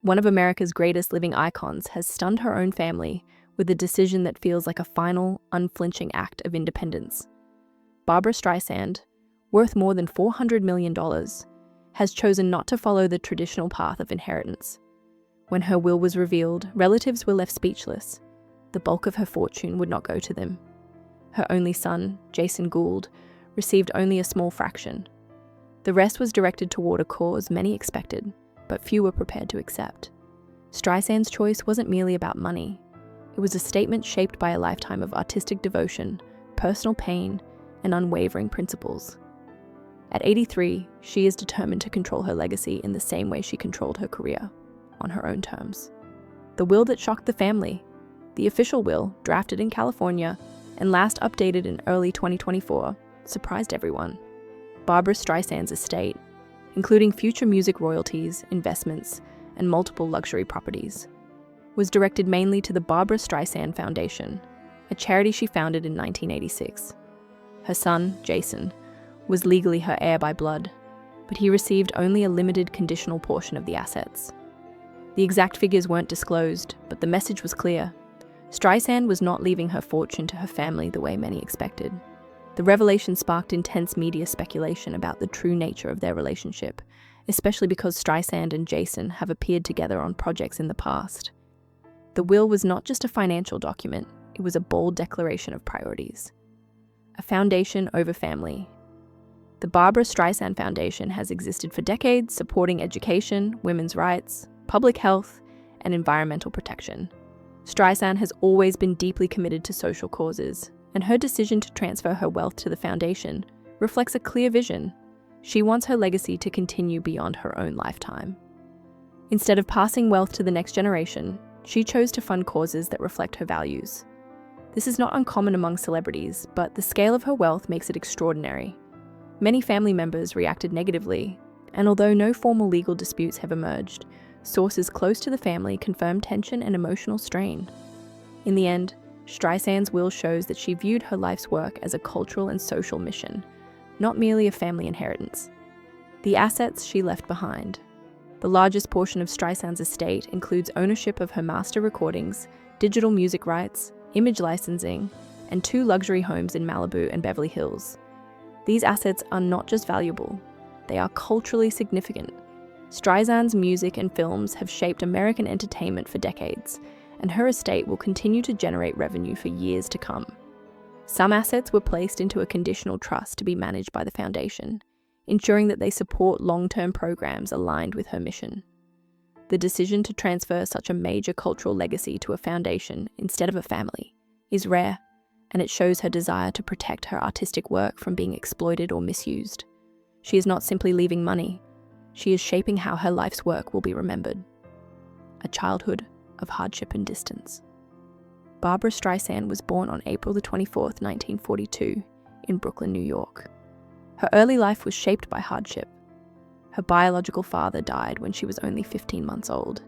One of America's greatest living icons has stunned her own family with a decision that feels like a final, unflinching act of independence. Barbra Streisand, worth more than $400 million, has chosen not to follow the traditional path of inheritance. When her will was revealed, relatives were left speechless. The bulk of her fortune would not go to them. Her only son, Jason Gould, received only a small fraction. The rest was directed toward a cause many expected, but few were prepared to accept. Streisand's choice wasn't merely about money. It was a statement shaped by a lifetime of artistic devotion, personal pain, and unwavering principles. At 83, she is determined to control her legacy in the same way she controlled her career, on her own terms. The will that shocked the family, the official will, drafted in California and last updated in early 2024, surprised everyone. Barbra Streisand's estate, including future music royalties, investments, and multiple luxury properties, was directed mainly to the Barbra Streisand Foundation, a charity she founded in 1986. Her son, Jason, was legally her heir by blood, but he received only a limited conditional portion of the assets. The exact figures weren't disclosed, but the message was clear. Streisand was not leaving her fortune to her family the way many expected. The revelation sparked intense media speculation about the true nature of their relationship, especially because Streisand and Jason have appeared together on projects in the past. The will was not just a financial document, it was a bold declaration of priorities. A foundation over family. The Barbra Streisand Foundation has existed for decades, supporting education, women's rights, public health, and environmental protection. Streisand has always been deeply committed to social causes, and her decision to transfer her wealth to the foundation reflects a clear vision. She wants her legacy to continue beyond her own lifetime. Instead of passing wealth to the next generation, she chose to fund causes that reflect her values. This is not uncommon among celebrities, but the scale of her wealth makes it extraordinary. Many family members reacted negatively, and although no formal legal disputes have emerged, sources close to the family confirm tension and emotional strain. In the end, Streisand's will shows that she viewed her life's work as a cultural and social mission, not merely a family inheritance. The assets she left behind. The largest portion of Streisand's estate includes ownership of her master recordings, digital music rights, image licensing, and 2 luxury homes in Malibu and Beverly Hills. These assets are not just valuable, they are culturally significant. Streisand's music and films have shaped American entertainment for decades, and her estate will continue to generate revenue for years to come. Some assets were placed into a conditional trust to be managed by the foundation, ensuring that they support long-term programs aligned with her mission. The decision to transfer such a major cultural legacy to a foundation instead of a family is rare, and it shows her desire to protect her artistic work from being exploited or misused. She is not simply leaving money, she is shaping how her life's work will be remembered. A childhood of hardship and distance. Barbra Streisand was born on April 24, 1942, in Brooklyn, New York. Her early life was shaped by hardship. Her biological father died when she was only 15 months old,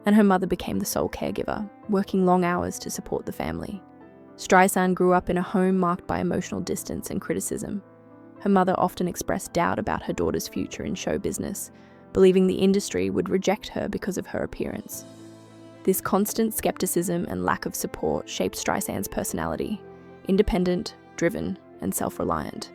and her mother became the sole caregiver, working long hours to support the family. Streisand grew up in a home marked by emotional distance and criticism. Her mother often expressed doubt about her daughter's future in show business, believing the industry would reject her because of her appearance. This constant skepticism and lack of support shaped Streisand's personality, independent, driven, and self-reliant.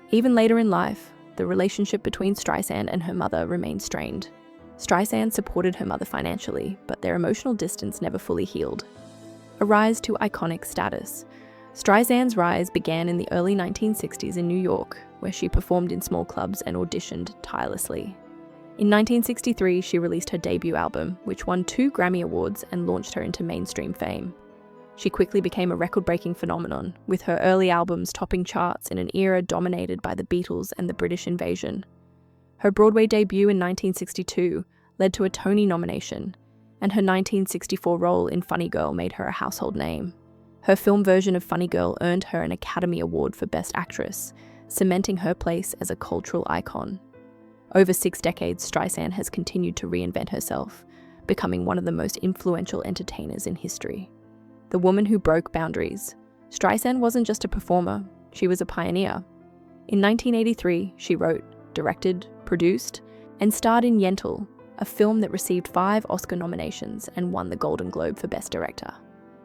Even later in life, the relationship between Streisand and her mother remained strained. Streisand supported her mother financially, but their emotional distance never fully healed. A rise to iconic status. Streisand's rise began in the early 1960s in New York, where she performed in small clubs and auditioned tirelessly. In 1963, she released her debut album, which won 2 Grammy Awards and launched her into mainstream fame. She quickly became a record-breaking phenomenon, with her early albums topping charts in an era dominated by the Beatles and the British invasion. Her Broadway debut in 1962 led to a Tony nomination, and her 1964 role in Funny Girl made her a household name. Her film version of Funny Girl earned her an Academy Award for Best Actress, cementing her place as a cultural icon. Over 6 decades, Streisand has continued to reinvent herself, becoming one of the most influential entertainers in history. The woman who broke boundaries. Streisand wasn't just a performer, she was a pioneer. In 1983, she wrote, directed, produced, and starred in Yentl, a film that received 5 Oscar nominations and won the Golden Globe for Best Director,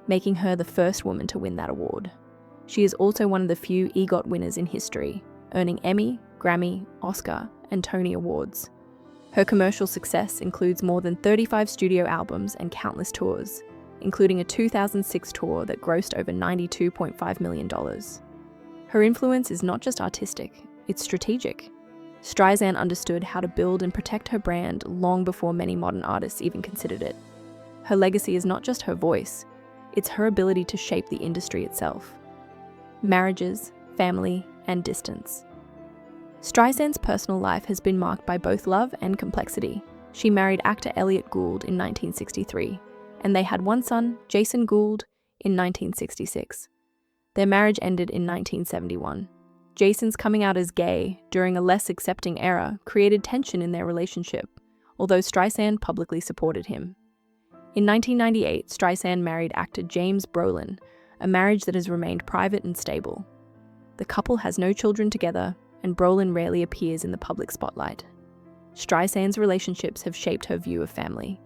making her the first woman to win that award. She is also one of the few EGOT winners in history, earning Emmy, Grammy, Oscar, and Tony Awards. Her commercial success includes more than 35 studio albums and countless tours, including a 2006 tour that grossed over $92.5 million. Her influence is not just artistic, it's strategic. Streisand understood how to build and protect her brand long before many modern artists even considered it. Her legacy is not just her voice, it's her ability to shape the industry itself. Marriages, family, and distance. Streisand's personal life has been marked by both love and complexity. She married actor Elliot Gould in 1963, and they had one son, Jason Gould, in 1966. Their marriage ended in 1971. Jason's coming out as gay during a less accepting era created tension in their relationship, although Streisand publicly supported him. In 1998, Streisand married actor James Brolin, a marriage that has remained private and stable. The couple has no children together, and Brolin rarely appears in the public spotlight. Streisand's relationships have shaped her view of family,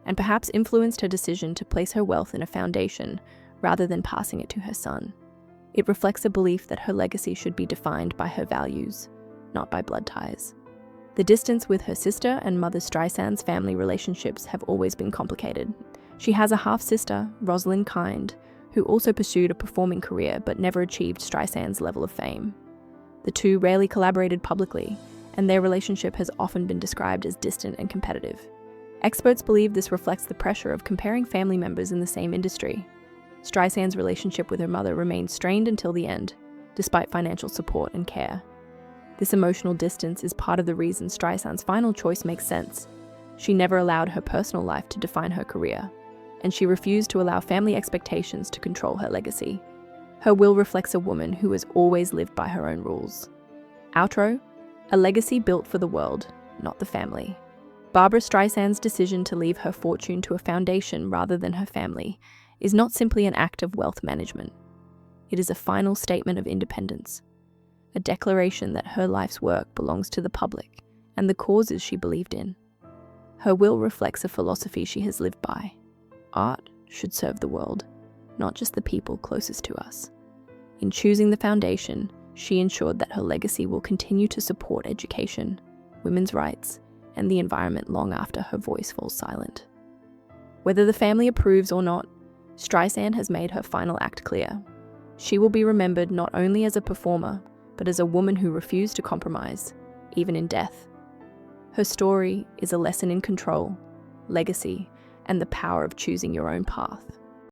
and perhaps influenced her decision to place her wealth in a foundation rather than passing it to her son. It reflects a belief that her legacy should be defined by her values, not by blood ties. The distance with her sister and Mother Streisand's family relationships have always been complicated. She has a half-sister, Rosalind Kind, who also pursued a performing career but never achieved Streisand's level of fame. The two rarely collaborated publicly, and their relationship has often been described as distant and competitive. Experts believe this reflects the pressure of comparing family members in the same industry. Streisand's relationship with her mother remained strained until the end, despite financial support and care. This emotional distance is part of the reason Streisand's final choice makes sense. She never allowed her personal life to define her career, and she refused to allow family expectations to control her legacy. Her will reflects a woman who has always lived by her own rules. Outro: a legacy built for the world, not the family. Barbra Streisand's decision to leave her fortune to a foundation rather than her family is not simply an act of wealth management. It is a final statement of independence, a declaration that her life's work belongs to the public and the causes she believed in. Her will reflects a philosophy she has lived by. Art should serve the world, not just the people closest to us. In choosing the foundation, she ensured that her legacy will continue to support education, women's rights, and the environment long after her voice falls silent. Whether the family approves or not, Streisand has made her final act clear. She will be remembered not only as a performer, but as a woman who refused to compromise, even in death. Her story is a lesson in control, legacy, and the power of choosing your own path.